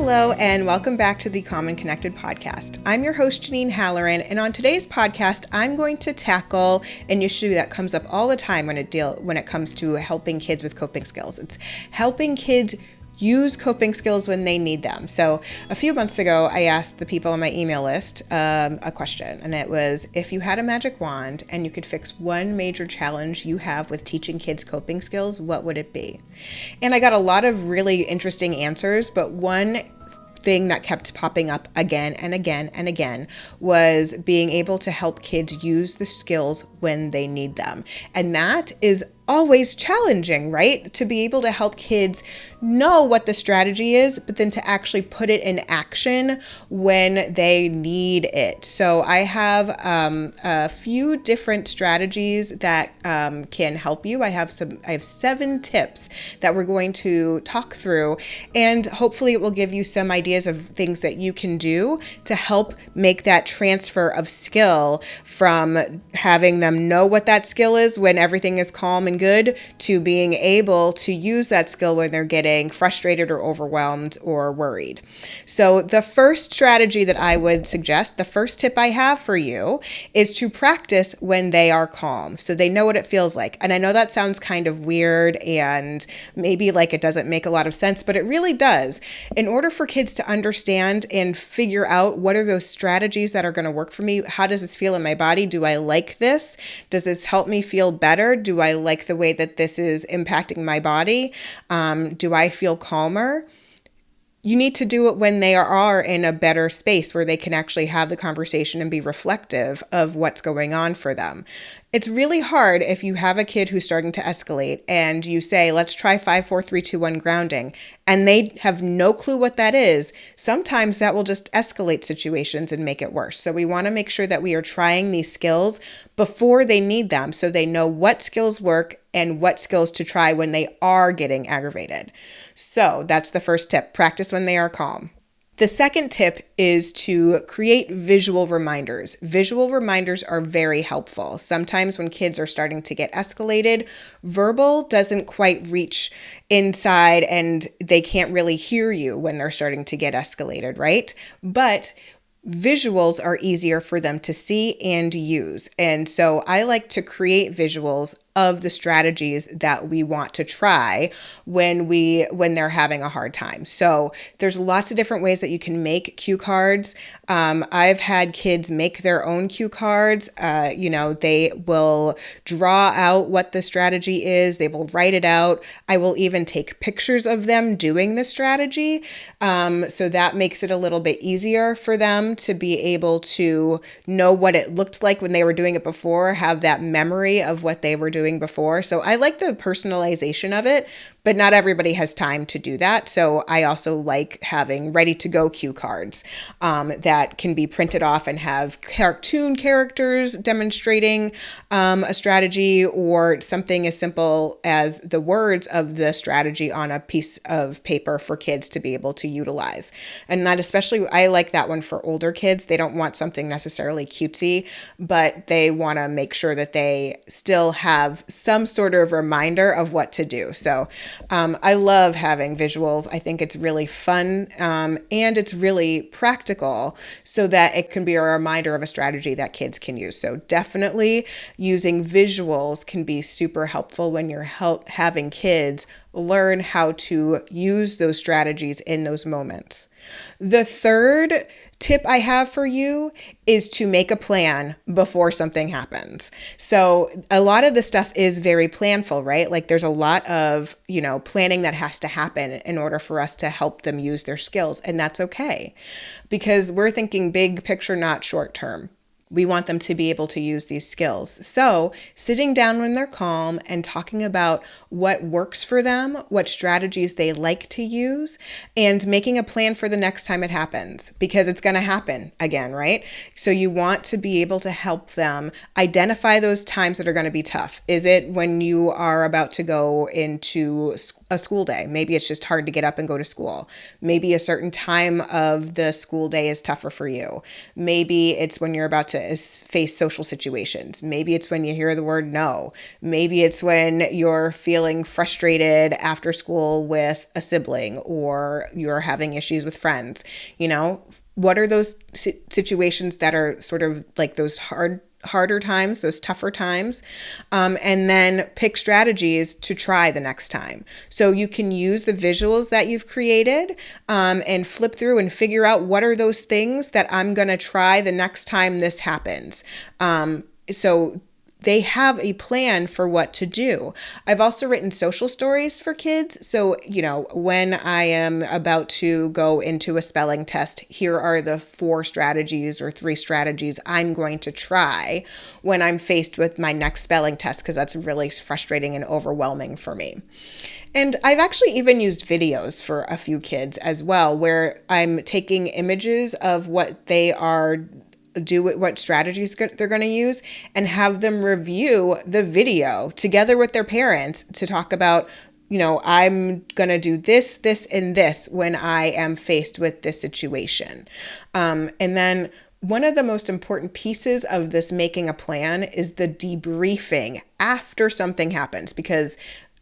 Hello, and welcome back to the Common Connected podcast. I'm your host, Janine Halloran, and on today's podcast, I'm going to tackle an issue that comes up all the time when it comes to helping kids with coping skills. It's helping kids use coping skills when they need them. So a few months ago, I asked the people on my email list a question, and it was, if you had a magic wand and you could fix one major challenge you have with teaching kids coping skills, what would it be? And I got a lot of really interesting answers, but one thing that kept popping up again and again and again was being able to help kids use the skills when they need them. And that is always challenging, right? To be able to help kids know what the strategy is, but then to actually put it in action when they need it. So I have a few different strategies that can help you. I have 7 tips that we're going to talk through, and hopefully it will give you some ideas of things that you can do to help make that transfer of skill from having them know what that skill is when everything is calm and good to being able to use that skill when they're getting frustrated or overwhelmed or worried. So the first strategy that I would suggest, the first tip I have for you, is to practice when they are calm, so they know what it feels like. And I know that sounds kind of weird and maybe like it doesn't make a lot of sense, but it really does. In order for kids to understand and figure out what are those strategies that are going to work for me, how does this feel in my body? Do I like this? Does this help me feel better? Do I like the way that this is impacting my body? Do I feel calmer? You need to do it when they are in a better space where they can actually have the conversation and be reflective of what's going on for them. It's really hard if you have a kid who's starting to escalate and you say, let's try 5, 4, 3, 2, 1 grounding, and they have no clue what that is. Sometimes that will just escalate situations and make it worse. So we want to make sure that we are trying these skills before they need them, so they know what skills work and what skills to try when they are getting aggravated. So that's the first tip. Practice when they are calm. The second tip is to create visual reminders. Visual reminders are very helpful. Sometimes when kids are starting to get escalated, verbal doesn't quite reach inside and they can't really hear you when they're starting to get escalated, right? But visuals are easier for them to see and use. And so I like to create visuals of the strategies that we want to try when they're having a hard time. So there's lots of different ways that you can make cue cards. I've had kids make their own cue cards. They will draw out what the strategy is. They will write it out. I will even take pictures of them doing the strategy. So that makes it a little bit easier for them to be able to know what it looked like when they were doing it before, have that memory of what they were doing before. So I like the personalization of it, but not everybody has time to do that. So I also like having ready to go cue cards that can be printed off and have cartoon characters demonstrating a strategy, or something as simple as the words of the strategy on a piece of paper for kids to be able to utilize. And that especially, I like that one for older kids. They don't want something necessarily cutesy, but they want to make sure that they still have some sort of reminder of what to do. So I love having visuals. I think it's really fun and it's really practical so that it can be a reminder of a strategy that kids can use. So definitely using visuals can be super helpful when you're having kids learn how to use those strategies in those moments. The third tip I have for you is to make a plan before something happens. So a lot of the stuff is very planful, right? Like there's a lot of, planning that has to happen in order for us to help them use their skills. And that's okay, because we're thinking big picture, not short term. We want them to be able to use these skills. So sitting down when they're calm and talking about what works for them, what strategies they like to use, and making a plan for the next time it happens, because it's going to happen again, right? So you want to be able to help them identify those times that are going to be tough. Is it when you are about to go into a school day? Maybe it's just hard to get up and go to school. Maybe a certain time of the school day is tougher for you. Maybe it's when you're about to to face social situations. Maybe it's when you hear the word no. Maybe it's when you're feeling frustrated after school with a sibling or you're having issues with friends. What are those situations that are sort of like those harder times, those tougher times, and then pick strategies to try the next time. So you can use the visuals that you've created and flip through and figure out what are those things that I'm going to try the next time this happens. So they have a plan for what to do. I've also written social stories for kids. So, when I am about to go into a spelling test, here are the 4 strategies or 3 strategies I'm going to try when I'm faced with my next spelling test, because that's really frustrating and overwhelming for me. And I've actually even used videos for a few kids as well, where I'm taking images of what they are what strategies they're going to use and have them review the video together with their parents to talk about, I'm going to do this, this, and this when I am faced with this situation. And then one of the most important pieces of this making a plan is the debriefing after something happens, because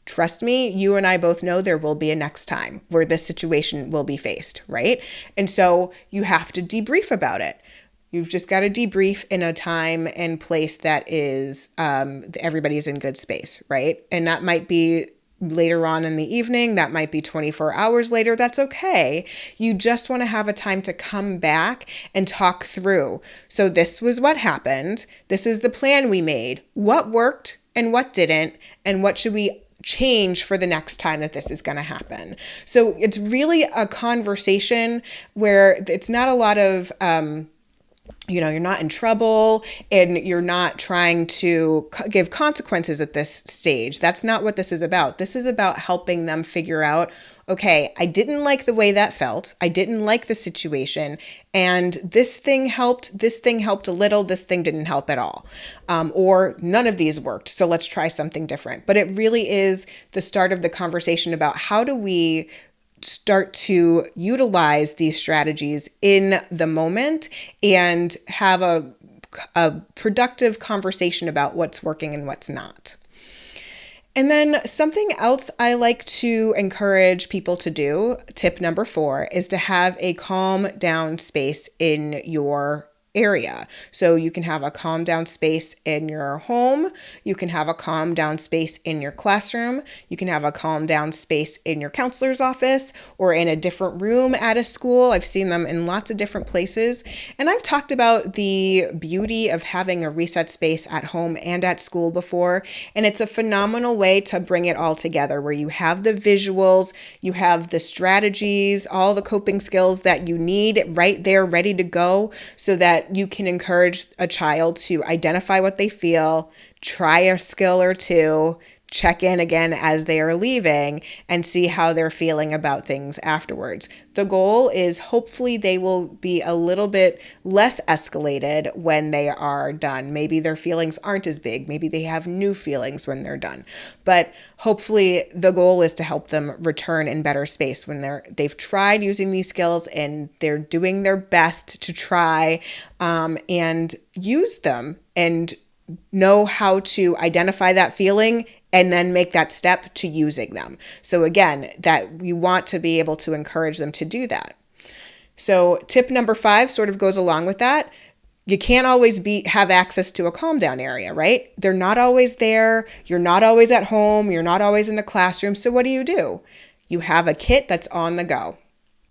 trust me, you and I both know there will be a next time where this situation will be faced, right? And so you have to debrief about it. You've just got to debrief in a time and place that is everybody's in good space, right? And that might be later on in the evening. That might be 24 hours later. That's okay. You just want to have a time to come back and talk through. So this was what happened. This is the plan we made. What worked and what didn't, and what should we change for the next time that this is going to happen? So it's really a conversation where it's not a lot of you're not in trouble and you're not trying to give consequences at this stage. That's not what this is about. This is about helping them figure out, okay, I didn't like the way that felt. I didn't like the situation. And this thing helped a little. This thing didn't help at all. Or none of these worked. So let's try something different. But it really is the start of the conversation about how do we start to utilize these strategies in the moment and have a productive conversation about what's working and what's not. And then something else I like to encourage people to do, tip number 4, is to have a calm down space in your area. So you can have a calm down space in your home. You can have a calm down space in your classroom. You can have a calm down space in your counselor's office or in a different room at a school. I've seen them in lots of different places. And I've talked about the beauty of having a reset space at home and at school before. And it's a phenomenal way to bring it all together, where you have the visuals, you have the strategies, all the coping skills that you need right there ready to go, so that you can encourage a child to identify what they feel, try a skill or two, check in again as they are leaving, and see how they're feeling about things afterwards. The goal is hopefully they will be a little bit less escalated when they are done. Maybe their feelings aren't as big. Maybe they have new feelings when they're done. But hopefully the goal is to help them return in better space when they've tried using these skills and they're doing their best to try and use them and know how to identify that feeling and then make that step to using them. So again, that we want to be able to encourage them to do that. So tip number 5 sort of goes along with that. You can't always have access to a calm down area, right? They're not always there. You're not always at home. You're not always in the classroom. So what do? You have a kit that's on the go.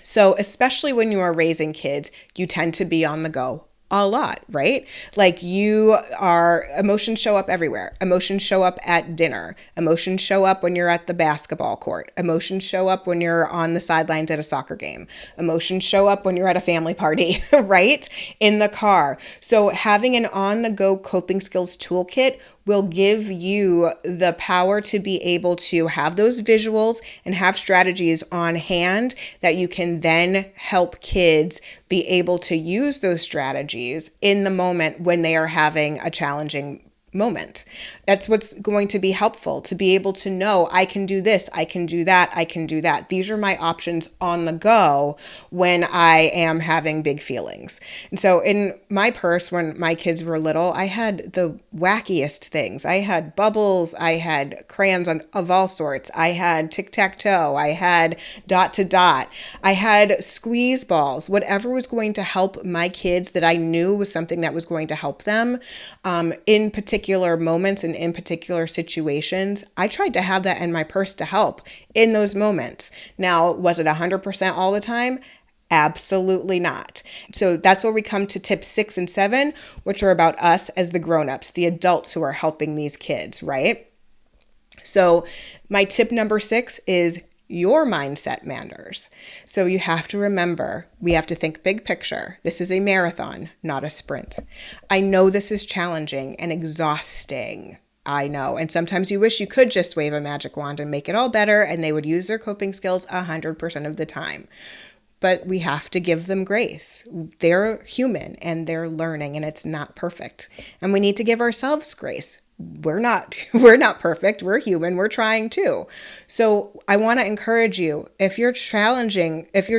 So especially when you are raising kids, you tend to be on the go a lot, right? Like emotions show up everywhere. Emotions show up at dinner. Emotions show up when you're at the basketball court. Emotions show up when you're on the sidelines at a soccer game. Emotions show up when you're at a family party, right? In the car. So having an on-the-go coping skills toolkit will give you the power to be able to have those visuals and have strategies on hand that you can then help kids be able to use those strategies in the moment when they are having a challenging moment. That's what's going to be helpful, to be able to know I can do this, I can do that, I can do that. These are my options on the go when I am having big feelings. And so in my purse, when my kids were little, I had the wackiest things. I had bubbles, I had crayons of all sorts, I had tic-tac-toe, I had dot to dot, I had squeeze balls, whatever was going to help my kids that I knew was something that was going to help them in particular moments and in particular situations. I tried to have that in my purse to help in those moments. Now, was it 100% all the time? Absolutely not. So that's where we come to tips 6 and 7, which are about us as the grown-ups, the adults who are helping these kids, right? So my tip number 6 is your mindset matters. So you have to remember, we have to think big picture. This is a marathon, not a sprint. I know this is challenging and exhausting. I know. And sometimes you wish you could just wave a magic wand and make it all better, and they would use their coping skills 100% of the time. But we have to give them grace. They're human and they're learning, and it's not perfect. And we need to give ourselves grace. We're not perfect. We're human. We're trying too. So I want to encourage you, if you're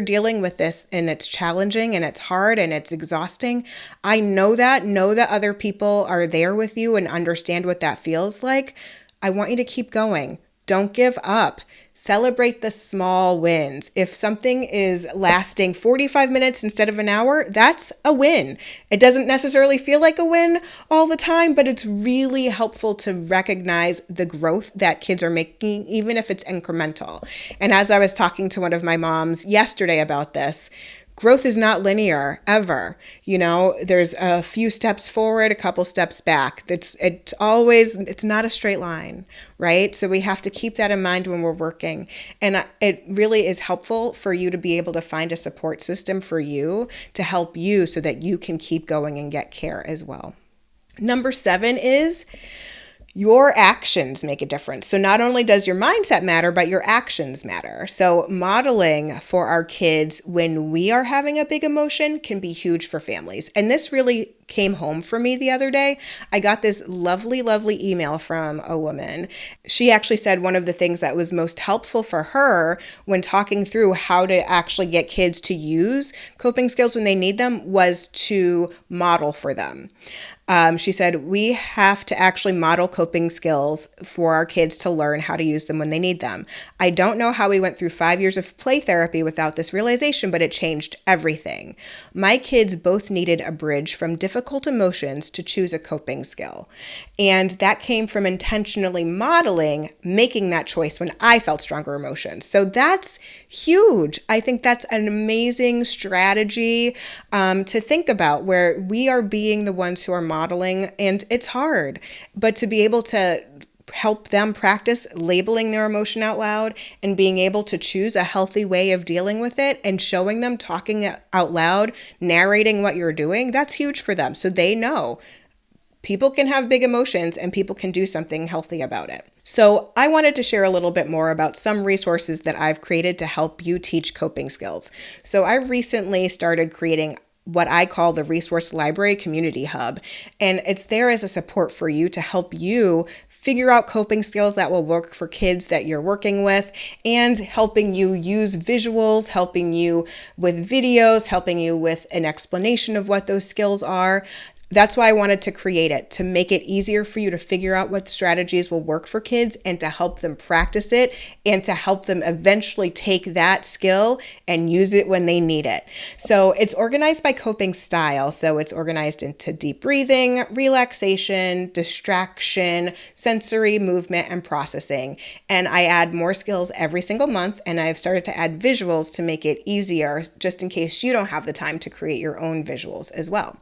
dealing with this and it's challenging and it's hard and it's exhausting, know that other people are there with you and understand what that feels like. I want you to keep going. Don't give up. Celebrate the small wins. If something is lasting 45 minutes instead of an hour, that's a win. It doesn't necessarily feel like a win all the time, but it's really helpful to recognize the growth that kids are making, even if it's incremental. And as I was talking to one of my moms yesterday about this, growth is not linear ever. There's a few steps forward, a couple steps back. It's not a straight line, right? So we have to keep that in mind when we're working. And it really is helpful for you to be able to find a support system for you to help you so that you can keep going and get care as well. Number 7 is your actions make a difference. So not only does your mindset matter, but your actions matter. So modeling for our kids when we are having a big emotion can be huge for families. And this really came home for me the other day. I got this lovely, lovely email from a woman. She actually said one of the things that was most helpful for her when talking through how to actually get kids to use coping skills when they need them was to model for them. She said, we have to actually model coping skills for our kids to learn how to use them when they need them. I don't know how we went through 5 years of play therapy without this realization, but it changed everything. My kids both needed a bridge from difficult emotions to choose a coping skill. And that came from intentionally modeling, making that choice when I felt stronger emotions. So that's huge. I think that's an amazing strategy to think about, where we are being the ones who are modeling, and it's hard, but to be able to help them practice labeling their emotion out loud and being able to choose a healthy way of dealing with it and showing them, talking out loud, narrating what you're doing, that's huge for them. So they know people can have big emotions and people can do something healthy about it. So I wanted to share a little bit more about some resources that I've created to help you teach coping skills. So I recently started creating what I call the Resource Library Community Hub. And it's there as a support for you to help you figure out coping skills that will work for kids that you're working with, and helping you use visuals, helping you with videos, helping you with an explanation of what those skills are. That's why I wanted to create it, to make it easier for you to figure out what strategies will work for kids and to help them practice it and to help them eventually take that skill and use it when they need it. So it's organized by coping style. So it's organized into deep breathing, relaxation, distraction, sensory, movement, and processing. And I add more skills every single month, and I've started to add visuals to make it easier, just in case you don't have the time to create your own visuals as well.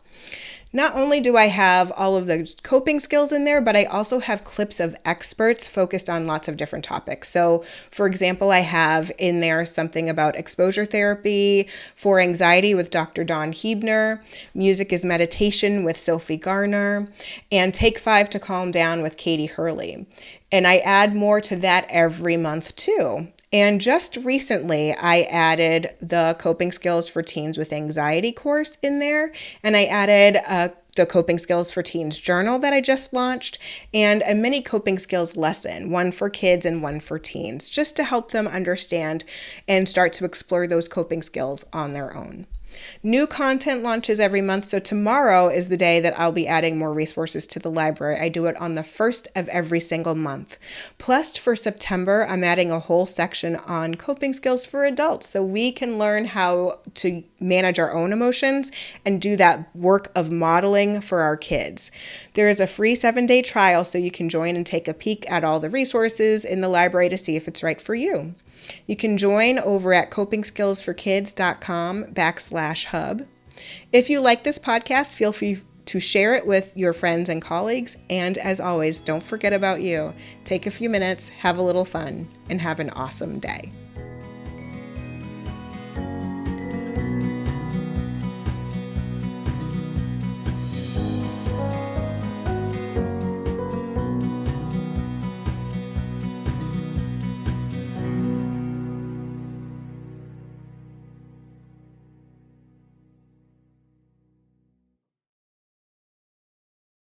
Not only do I have all of the coping skills in there, but I also have clips of experts focused on lots of different topics. So, for example, I have in there something about exposure therapy for anxiety with Dr. Dawn Huebner, Music is Meditation with Sophie Garner, and Take 5 to Calm Down with Katie Hurley. And I add more to that every month too. And just recently, I added the Coping Skills for Teens with Anxiety course in there, and I added a the Coping Skills for Teens journal that I just launched, and a mini coping skills lesson, one for kids and one for teens, just to help them understand and start to explore those coping skills on their own. New content launches every month, so tomorrow is the day that I'll be adding more resources to the library. I do it on the first of every single month. Plus, for September, I'm adding a whole section on coping skills for adults, so we can learn how to manage our own emotions and do that work of modeling for our kids. There is a free 7-day trial, so you can join and take a peek at all the resources in the library to see if it's right for you. You can join over at copingskillsforkids.com/hub. If you like this podcast, feel free to share it with your friends and colleagues. And as always, don't forget about you. Take a few minutes, have a little fun, and have an awesome day.